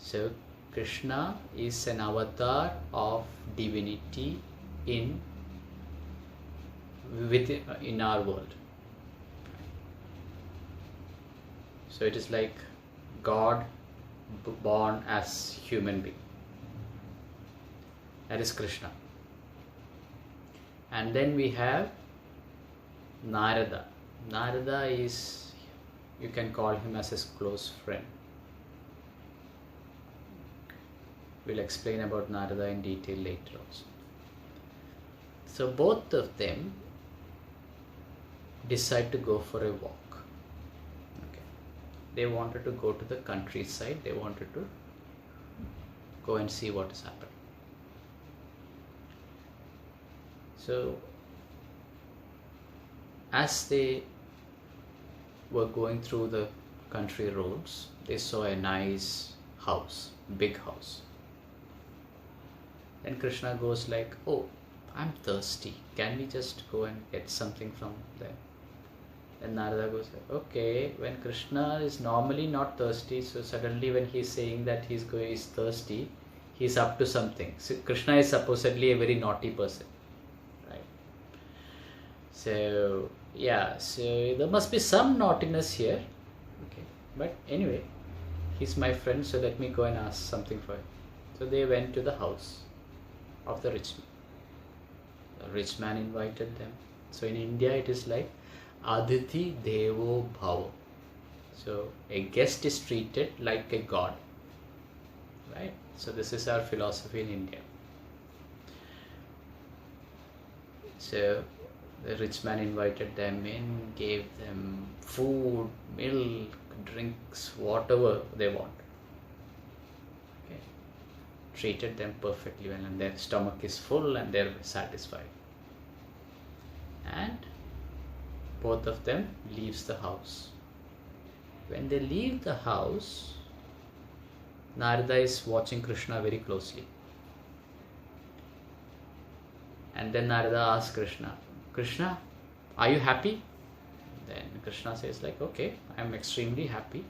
So Krishna is an avatar of divinity in our world. So it is like God born as human being. That is Krishna. And then we have Narada. Narada is, you can call him as his close friend. We'll explain about Narada in detail later also. So both of them decide to go for a walk. Okay. They wanted to go to the countryside. They wanted to go and see what is happening. So as they were going through the country roads, they saw a nice house, big house. Then Krishna goes like, oh, I'm thirsty. Can we just go and get something from there? And Narada goes like, okay. When Krishna is normally not thirsty, so suddenly when he's saying that he's thirsty, he's up to something. So Krishna is supposedly a very naughty person, right? So yeah, so there must be some naughtiness here. Okay, but anyway, he's my friend, so let me go and ask something for him. So they went to the house of the rich man. The rich man invited them. So in India it is like Aditi Devo Bhava. So a guest is treated like a god, right? So this is our philosophy in India. So the rich man invited them in, gave them food, milk, drinks, whatever they want. Okay. Treated them perfectly well, and their stomach is full and they're satisfied. And both of them leaves the house. When they leave the house, Narada is watching Krishna very closely. And then Narada asks Krishna, Krishna, are you happy? Then Krishna says like, okay, I am extremely happy.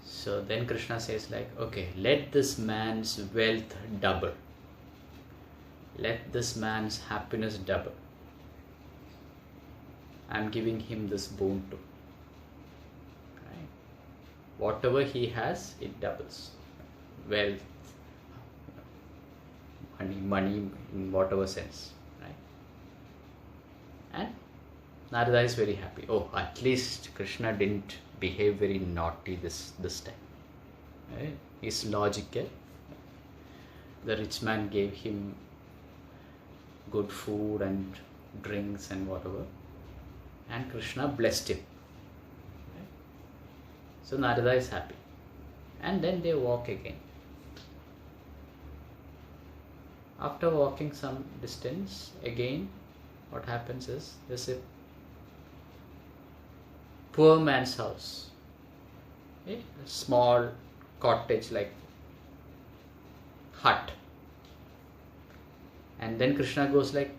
So then Krishna says like, okay, let this man's wealth double. Let this man's happiness double. I am giving him this boon too. Right? Whatever he has, it doubles. Wealth, money in whatever sense. Right? And Narada is very happy. Oh, at least Krishna didn't behave very naughty this time. Right? He's logical. The rich man gave him good food and drinks and whatever, and Krishna blessed him. Right? So Narada is happy, and then they walk again. After walking some distance, again what happens is there's a poor man's house, a small cottage like hut. And then Krishna goes like,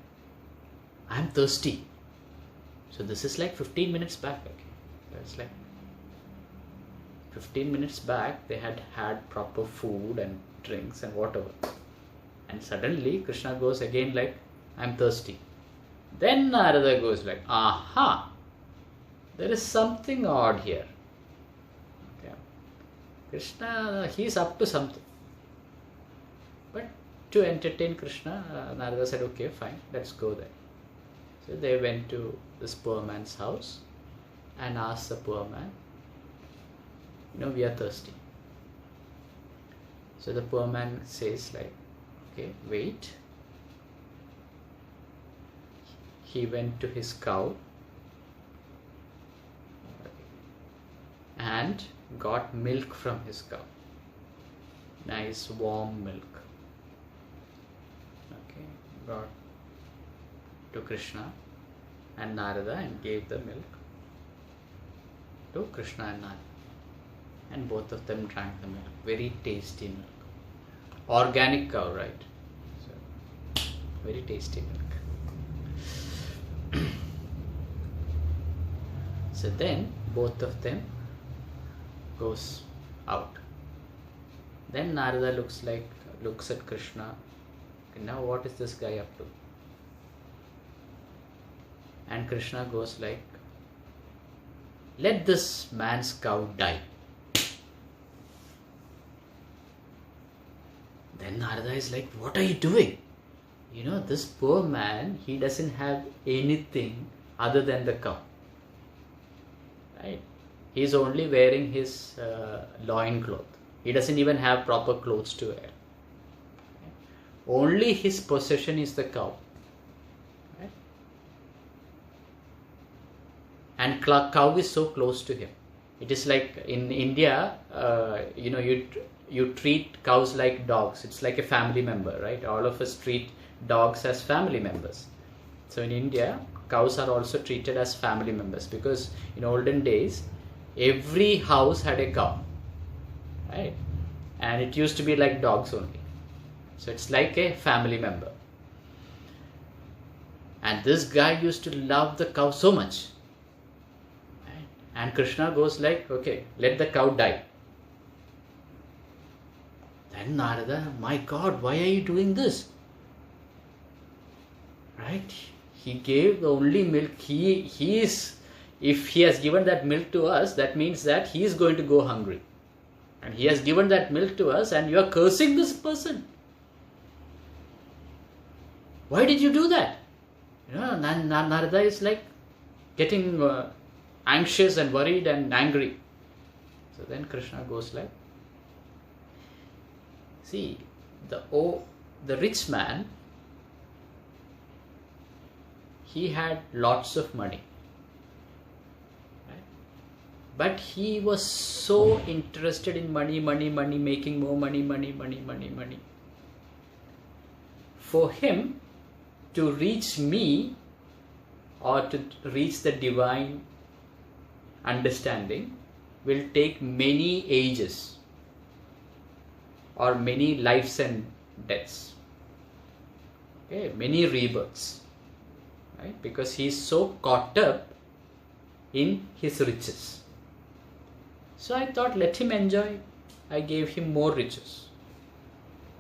I'm thirsty. So this is like 15 minutes back. Okay. So it's like 15 minutes back they had proper food and drinks and whatever. And suddenly Krishna goes again like, I'm thirsty. Then Narada goes like, aha, there is something odd here. Okay. Krishna, he's up to something. But to entertain Krishna, Narada said, okay, fine, let's go there. So they went to this poor man's house and asked the poor man, we are thirsty. So the poor man says like, okay, wait. He went to his cow and got milk from his cow. Nice warm milk. Okay, brought to Krishna and Narada and gave the milk to Krishna and Narada. And both of them drank the milk. Very tasty milk. Organic cow, right? So, very tasty milk. So then both of them goes out. Then Narada looks at Krishna. Okay, now what is this guy up to? And Krishna goes like, let this man's cow die. Then Narada is like, what are you doing? This poor man, he doesn't have anything other than the cow. Right? He's only wearing his loin cloth. He doesn't even have proper clothes to wear. Only his possession is the cow. Right? And cow is so close to him. It is like in India, you treat cows like dogs. It's like a family member, right? All of us treat dogs as family members. So in India, cows are also treated as family members, because in olden days, every house had a cow, right? And it used to be like dogs only. So it's like a family member. And this guy used to love the cow so much. Right? And Krishna goes like, okay, let the cow die. Then Narada, my God, why are you doing this? Right? He gave the only milk. If he has given that milk to us, that means that he is going to go hungry. And he has given that milk to us, and you are cursing this person. Why did you do that? Narada is like getting anxious and worried and angry. So then Krishna goes like, see, the rich man, he had lots of money, right? But he was so interested in money, making more money. For him to reach me, or to reach the divine understanding, will take many ages or many lives and deaths, okay, many rebirths. Right? Because he is so caught up in his riches. So I thought, let him enjoy. I gave him more riches.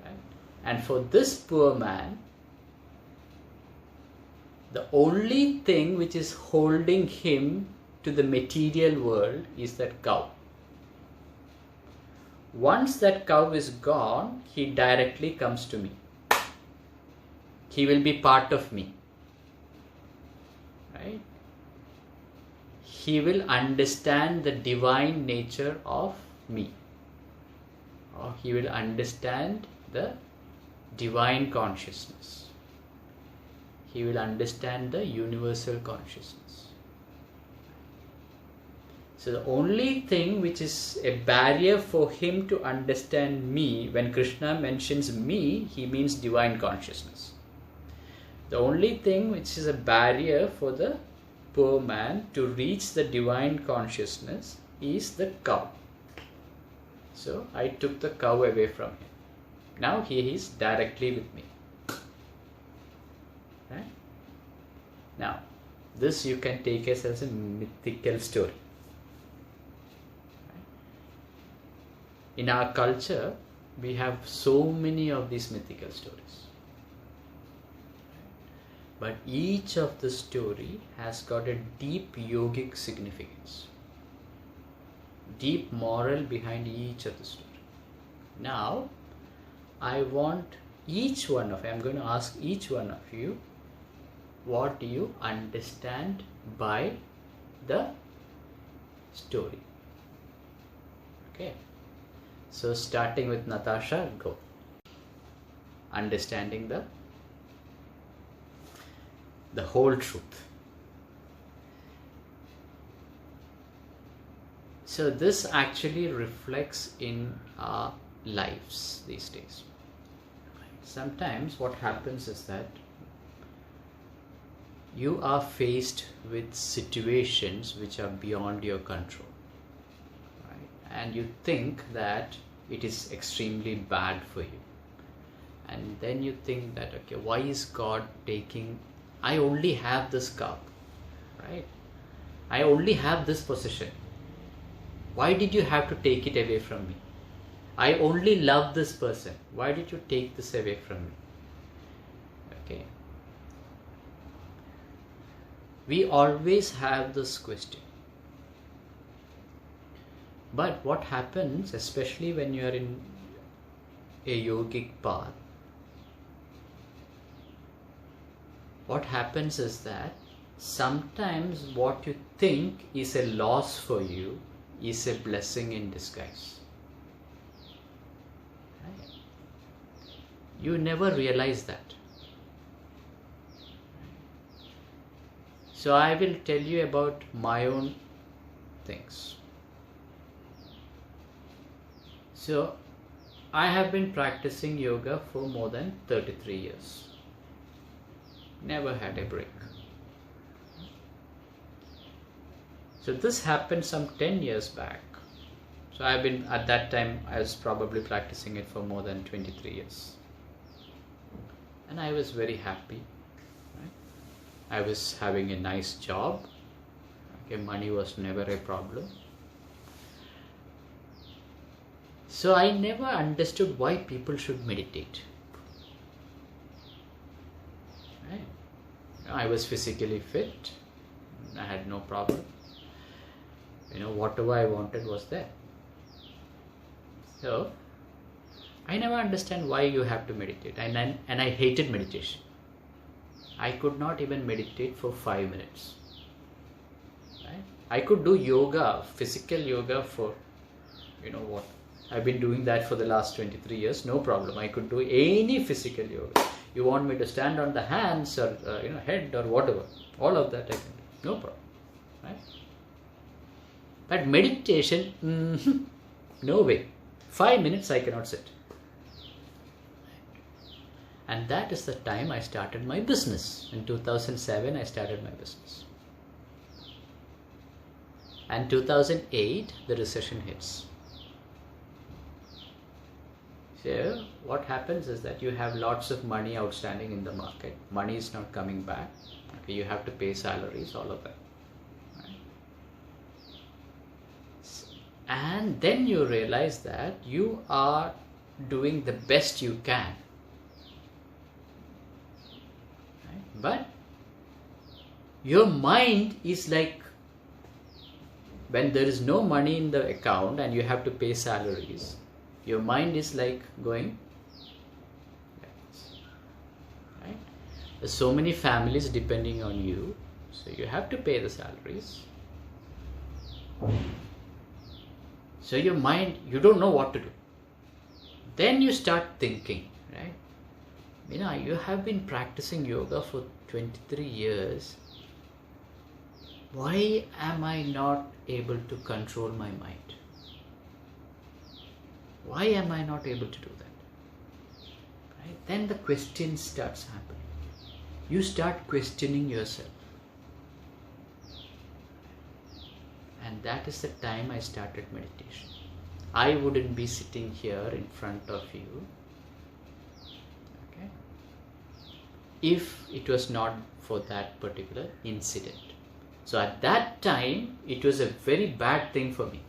Right? And for this poor man, the only thing which is holding him to the material world is that cow. Once that cow is gone, he directly comes to me. He will be part of me. Right? He will understand the divine nature of me, or he will understand the divine consciousness. He will understand the universal consciousness. So the only thing which is a barrier for him to understand me, when Krishna mentions me, he means divine consciousness. The only thing which is a barrier for the poor man to reach the divine consciousness is the cow. So I took the cow away from him. Now he is directly with me. Right? Now, this you can take as a mythical story. In our culture, we have so many of these mythical stories. But each of the story has got a deep yogic significance, deep moral behind each of the story. Now, I want each one of you, I'm going to ask each one of you, what do you understand by the story? Okay. So starting with Natasha, go. Understanding the whole truth. So this actually reflects in our lives these days. Sometimes what happens is that you are faced with situations which are beyond your control, right? And you think that it is extremely bad for you, and then you think that, okay, why is God taking, I only have this cup, right? I only have this position. Why did you have to take it away from me? I only love this person. Why did you take this away from me? Okay. We always have this question. But what happens, especially when you are in a yogic path, what happens is that sometimes what you think is a loss for you is a blessing in disguise. Right? You never realize that. So I will tell you about my own things. So I have been practicing yoga for more than 33 years. Never had a break. So this happened some 10 years back. So I've been, at that time, I was probably practicing it for more than 23 years. And I was very happy. Right? I was having a nice job. Okay, money was never a problem. So I never understood why people should meditate. Right? I was physically fit. I had no problem. Whatever I wanted was there. So I never understand why you have to meditate. And I hated meditation. I could not even meditate for 5 minutes. Right? I could do yoga, physical yoga for, what? I've been doing that for the last 23 years, no problem. I could do any physical yoga. You want me to stand on the hands or head or whatever, all of that I can do, no problem. Right? But meditation, no way. 5 minutes I cannot sit. And that is the time I started my business. In 2007, I started my business. And 2008, the recession hits. So what happens is that you have lots of money outstanding in the market. Money is not coming back. Okay, you have to pay salaries, all of that. Right? And then you realize that you are doing the best you can. Right? But your mind is like, when there is no money in the account and you have to pay salaries, your mind is like going like this, right? There's so many families depending on you, so you have to pay the salaries. So your mind, you don't know what to do. Then you start thinking, right? You have been practicing yoga for 23 years. Why am I not able to control my mind? Why am I not able to do that? Right? Then the question starts happening. You start questioning yourself. And that is the time I started meditation. I wouldn't be sitting here in front of you, okay, if it was not for that particular incident. So at that time, it was a very bad thing for me.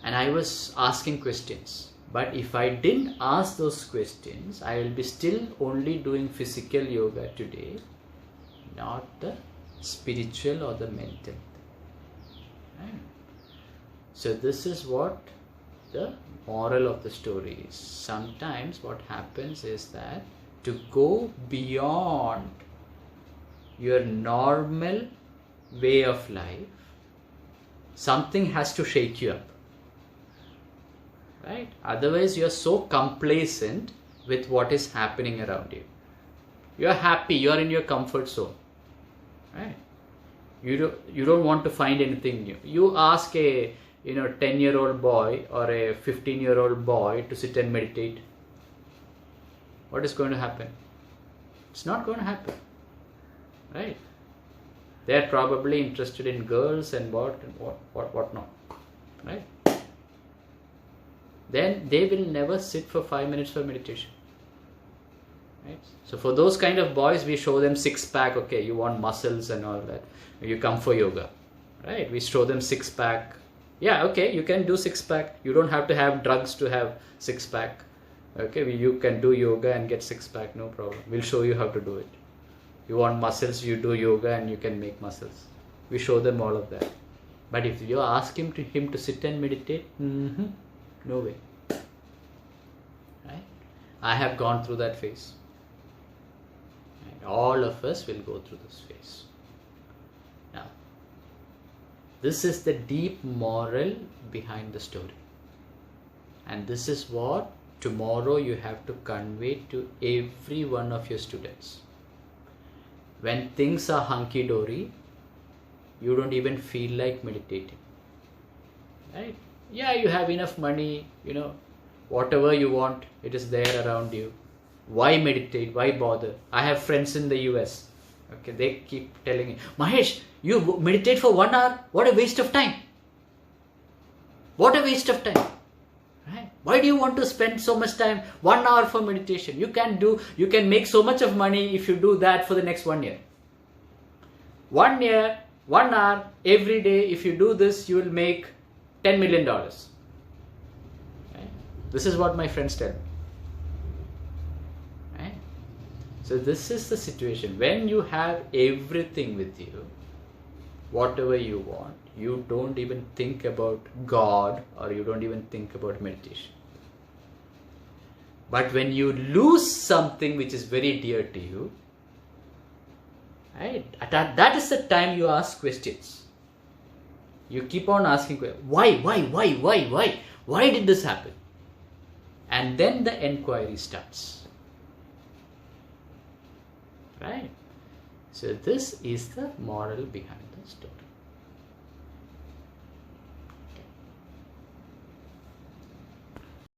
And I was asking questions. But if I didn't ask those questions, I will be still only doing physical yoga today, not the spiritual or the mental. Right? So this is what the moral of the story is. Sometimes what happens is that to go beyond your normal way of life, something has to shake you up. Right? Otherwise, you are so complacent with what is happening around you. You are happy. You are in your comfort zone. Right? You don't want to find anything new. You ask a 10-year-old boy or a 15-year-old boy to sit and meditate. What is going to happen? It's not going to happen. Right? They are probably interested in girls and what not. Right? Then they will never sit for 5 minutes for meditation. Right? So for those kind of boys, we show them six-pack. Okay, you want muscles and all that. You come for yoga, right? We show them six-pack. Yeah, okay, you can do six-pack. You don't have to have drugs to have six-pack. Okay, you can do yoga and get six-pack, no problem. We'll show you how to do it. You want muscles, you do yoga and you can make muscles. We show them all of that. But if you ask him to sit and meditate, no way. Right? I have gone through that phase. And all of us will go through this phase. Now, this is the deep moral behind the story. And this is what tomorrow you have to convey to every one of your students. When things are hunky-dory, you don't even feel like meditating. Right? Yeah, you have enough money, whatever you want, it is there around you. Why meditate? Why bother? I have friends in the US. Okay, they keep telling me, Mahesh, you meditate for 1 hour? What a waste of time. What a waste of time. Right? Why do you want to spend so much time? 1 hour for meditation. You can make so much of money if you do that for the next 1 year. 1 year, 1 hour, every day, if you do this, you will make $10 million. Right? This is what my friends tell me. Right? So this is the situation. When you have everything with you, whatever you want, you don't even think about God or you don't even think about meditation. But when you lose something which is very dear to you, right, that is the time you ask questions. You keep on asking questions. Why did this happen? And then the enquiry starts. Right? So this is the moral behind the story.